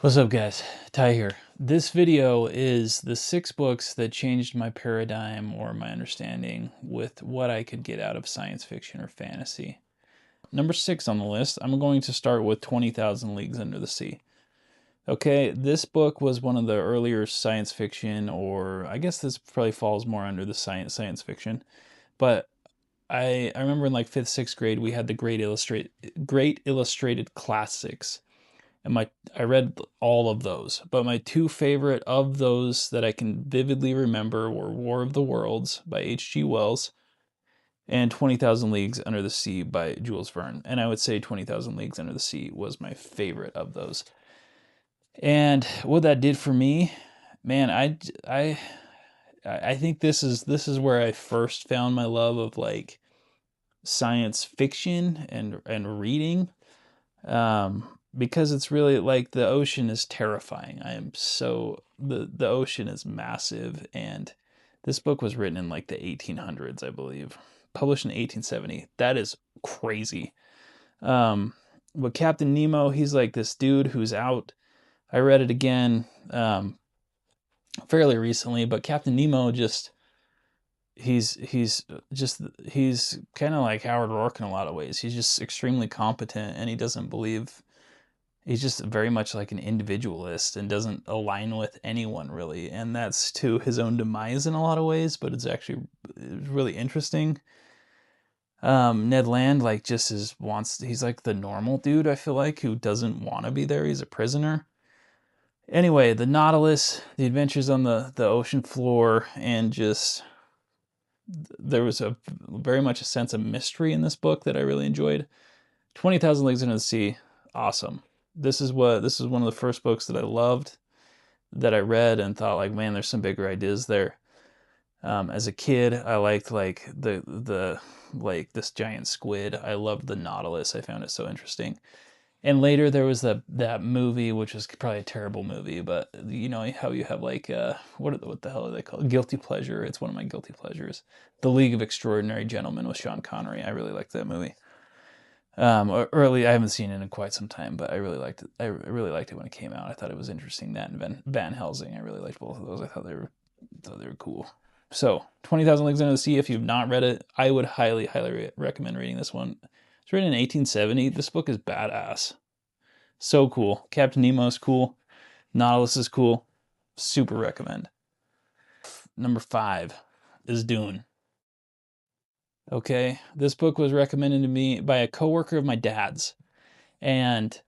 What's up, guys? Ty here. This video is the 6 books that changed my paradigm or my understanding with what I could get out of science fiction or fantasy. Number 6 on the list, I'm going to start with 20,000 Leagues Under the Sea. Okay, this book was one of the earlier science fiction, or I guess this probably falls more under the science fiction, but I remember in like 5th, 6th grade we had the Great Illustrated Classics. And I read all of those, but my two favorite of those that I can vividly remember were War of the Worlds by H.G. Wells and 20,000 Leagues Under the Sea by Jules Verne. And I would say 20,000 Leagues Under the Sea was my favorite of those. And what that did for me, man, I think this is where I first found my love of like science fiction and reading. Because it's really like the ocean is terrifying. The ocean is massive, and this book was written in like the 1800s, I believe, published in 1870. That is crazy. But Captain Nemo, he's like this dude who's out. I read it again fairly recently, but Captain Nemo he's kind of like Howard Rourke in a lot of ways. He's just extremely competent, and he doesn't believe. He's just very much like an individualist and doesn't align with anyone really. And that's to his own demise in a lot of ways, but it's really interesting. Ned Land like he's like the normal dude, I feel like, who doesn't want to be there. He's a prisoner. Anyway, the Nautilus, the adventures on the ocean floor, and just there was very much a sense of mystery in this book that I really enjoyed. 20,000 Leagues Under the Sea, awesome. This is one of the first books that I loved, that I read and thought like, man, there's some bigger ideas there. As a kid, I liked like the like this giant squid. I loved the Nautilus. I found it so interesting. And later there was that movie, which was probably a terrible movie, but you know how you have like what the hell are they called? Guilty pleasure. It's one of my guilty pleasures. The League of Extraordinary Gentlemen with Sean Connery. I really liked that movie. I haven't seen it in quite some time, but I really liked it. I really liked it when it came out. I thought it was interesting. That and Van Helsing, I really liked both of those. I thought they were cool. So, 20,000 Leagues Under the Sea. If you've not read it, I would highly recommend reading this one. It's written in 1870. This book is badass. So cool. Captain Nemo is cool. Nautilus is cool. Super recommend. Number 5 is Dune. Okay, this book was recommended to me by a coworker of my dad's, and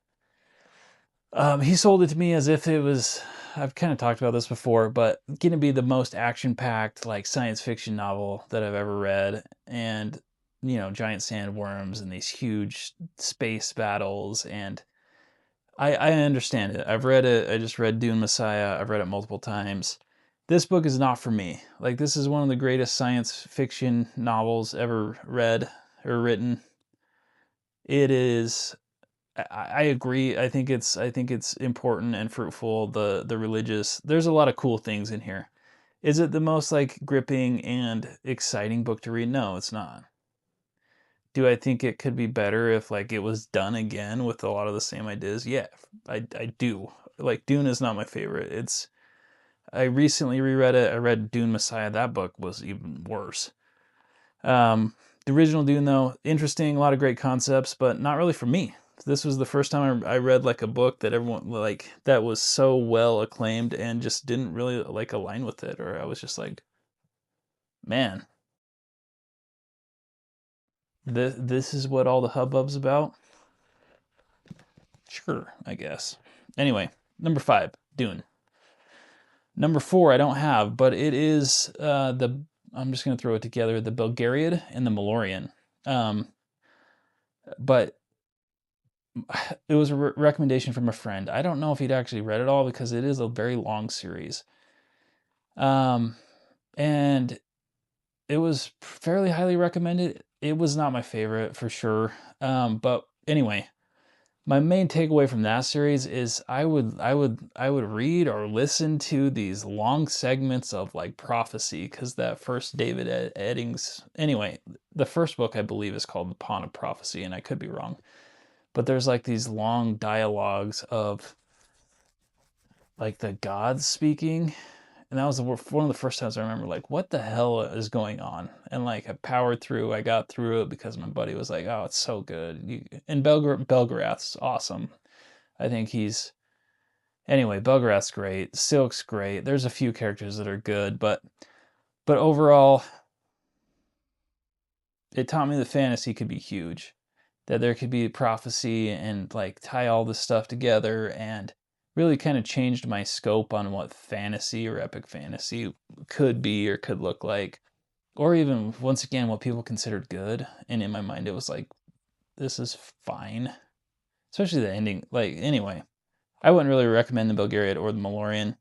he sold it to me as if it was, I've kind of talked about this before, but going to be the most action-packed like science fiction novel that I've ever read. And you know, giant sandworms and these huge space battles, and I understand it. I've read it. I just read Dune Messiah. I've read it multiple times. This book is not for me. Like, this is one of the greatest science fiction novels ever read or written. It is. I agree. I think it's important and fruitful. The religious. There's a lot of cool things in here. Is it the most like gripping and exciting book to read? No, it's not. Do I think it could be better if like it was done again with a lot of the same ideas? Yeah, I do. Like, Dune is not my favorite. I recently reread it. I read Dune Messiah. That book was even worse. The original Dune, though, interesting, a lot of great concepts, but not really for me. This was the first time I read like a book that everyone like that was so well acclaimed and just didn't really like align with it, or I was just like, man, this is what all the hubbub's about. Sure, I guess. Anyway, number 5, Dune. Number 4, I don't have, but it is I'm just going to throw it together, the Belgariad and the Malorian. But it was a recommendation from a friend. I don't know if he'd actually read it all because it is a very long series. And it was fairly highly recommended. It was not my favorite for sure. But anyway, my main takeaway from that series is I would read or listen to these long segments of like prophecy, because that first David Eddings, anyway, the first book I believe is called The Pawn of Prophecy, and I could be wrong, but there's like these long dialogues of like the gods speaking. And that was one of the first times I remember, like, what the hell is going on? And like, I powered through. I got through it because my buddy was like, "Oh, it's so good." And Belgarath's awesome. I think he's anyway. Belgarath's great. Silk's great. There's a few characters that are good, but overall, it taught me that fantasy could be huge. That there could be prophecy and like tie all this stuff together, and really kind of changed my scope on what fantasy or epic fantasy could be or could look like, or even once again what people considered good. And in my mind it was like, this is fine, especially the ending. Like, anyway, I wouldn't really recommend the Belgariad or the Malorian.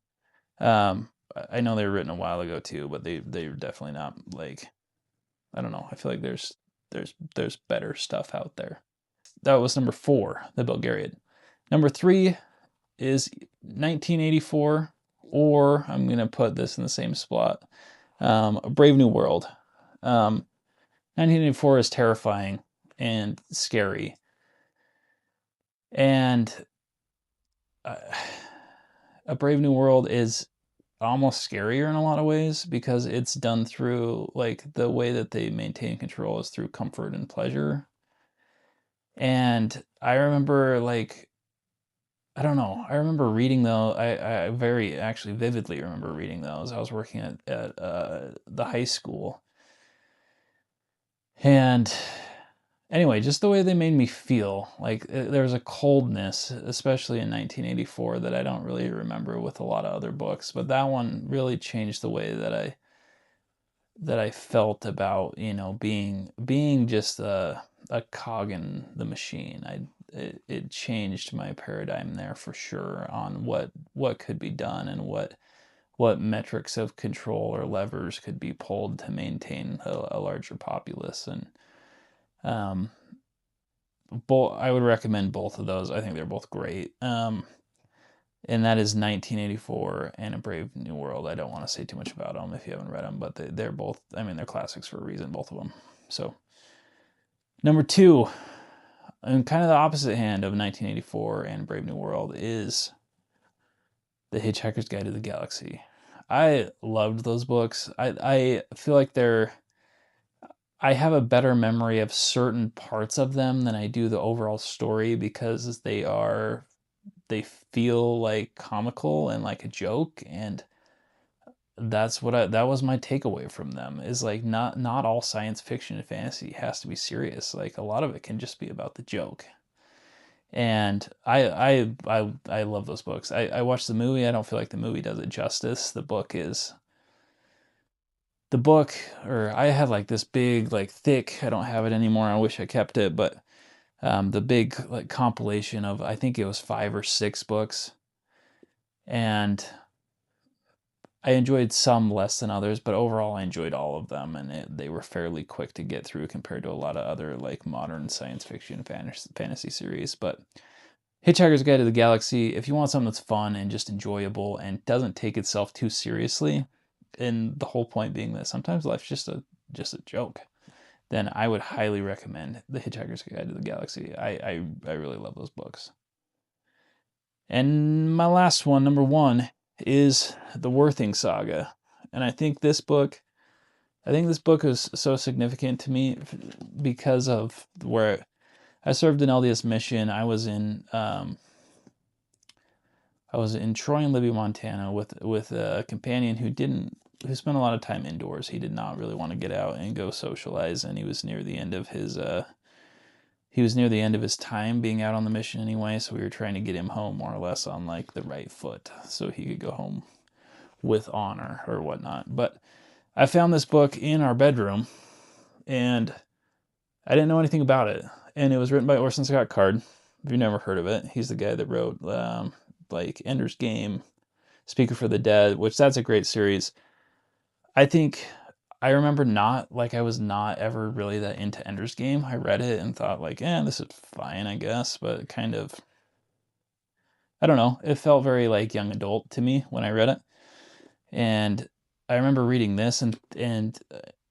I know they were written a while ago too, but they're definitely not, like, I don't know, I feel like there's better stuff out there. That was number 4, the Belgariad. Number 3 is 1984, or I'm gonna put this in the same spot, A Brave New World. 1984 is terrifying and scary, and A Brave New World is almost scarier in a lot of ways because it's done through, like, the way that they maintain control is through comfort and pleasure. And I remember, like, I don't know. I remember reading though. I very actually vividly remember reading those. I was working at the high school, and anyway, just the way they made me feel. Like, there's a coldness, especially in 1984, that I don't really remember with a lot of other books. But that one really changed the way that I felt about, being just a cog in the machine. It changed my paradigm there for sure on what could be done and what metrics of control or levers could be pulled to maintain a larger populace. And um, I would recommend both of those. I think they're both great. And that is 1984 and A Brave New World. I don't want to say too much about them if you haven't read them, but they're both, I mean, they're classics for a reason, both of them. So, number 2, and kind of the opposite hand of 1984 and Brave New World, is The Hitchhiker's Guide to the Galaxy. I loved those books. I feel like I have a better memory of certain parts of them than I do the overall story because they feel like comical and like a joke, and that was my takeaway from them, is like, not all science fiction and fantasy has to be serious. Like, a lot of it can just be about the joke. And I love those books. I watched the movie. I don't feel like the movie does it justice. The book, or I have like this big, like, thick, I don't have it anymore, I wish I kept it, but the big, like, compilation of, I think it was 5 or 6 books, and I enjoyed some less than others, but overall I enjoyed all of them, and they were fairly quick to get through compared to a lot of other, like, modern science fiction fantasy series. But Hitchhiker's Guide to the Galaxy, if you want something that's fun and just enjoyable and doesn't take itself too seriously, and the whole point being that sometimes life's just a joke, then I would highly recommend The Hitchhiker's Guide to the Galaxy. I really love those books. And my last one, number 1, is the Worthing Saga. And I think this book is so significant to me because of where I served an LDS mission. I was in Troy and Libby, Montana, with a companion who spent a lot of time indoors. He did not really want to get out and go socialize, and he was near the end of his time being out on the mission anyway. So we were trying to get him home more or less on, like, the right foot, so he could go home with honor or whatnot. But I found this book in our bedroom, and I didn't know anything about it. And it was written by Orson Scott Card. If you've never heard of it, he's the guy that wrote like Ender's Game, Speaker for the Dead, which that's a great series. I remember I was not ever really that into Ender's Game. I read it and thought, like, this is fine, I guess, but kind of, I don't know, it felt very, like, young adult to me when I read it. And I remember reading this, and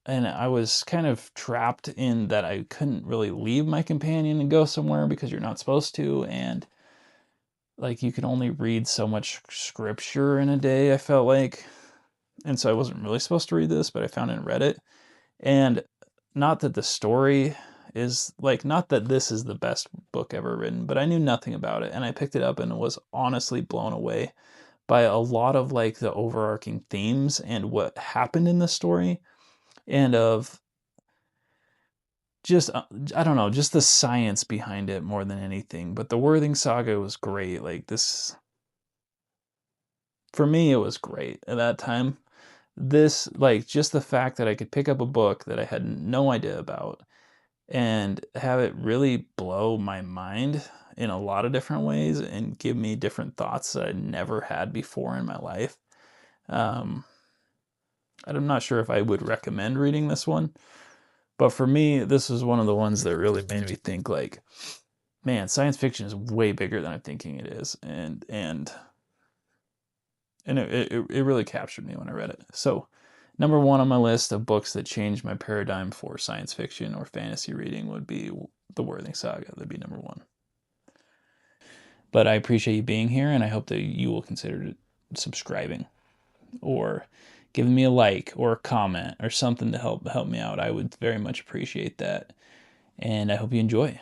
I was kind of trapped in that I couldn't really leave my companion and go somewhere because you're not supposed to. And like you could only read so much scripture in a day, I felt like. And so I wasn't really supposed to read this, but I found it and read it. And not that the story is like, not that this is the best book ever written, but I knew nothing about it. And I picked it up and was honestly blown away by a lot of like the overarching themes and what happened in the story, and of just I don't know, just the science behind it more than anything. But the Worthing Saga was great. Like this, for me, it was great at that time. This, like, just the fact that I could pick up a book that I had no idea about and have it really blow my mind in a lot of different ways and give me different thoughts that I never had before in my life. Um, I'm not sure if I would recommend reading this one, but for me, this was one of the ones that really made me think, like, man, science fiction is way bigger than I'm thinking it is, and it really captured me when I read it. So, number one on my list of books that changed my paradigm for science fiction or fantasy reading would be The Worthing Saga. That'd be number one. But I appreciate you being here, and I hope that you will consider subscribing or giving me a like or a comment or something to help me out. I would very much appreciate that, and I hope you enjoy.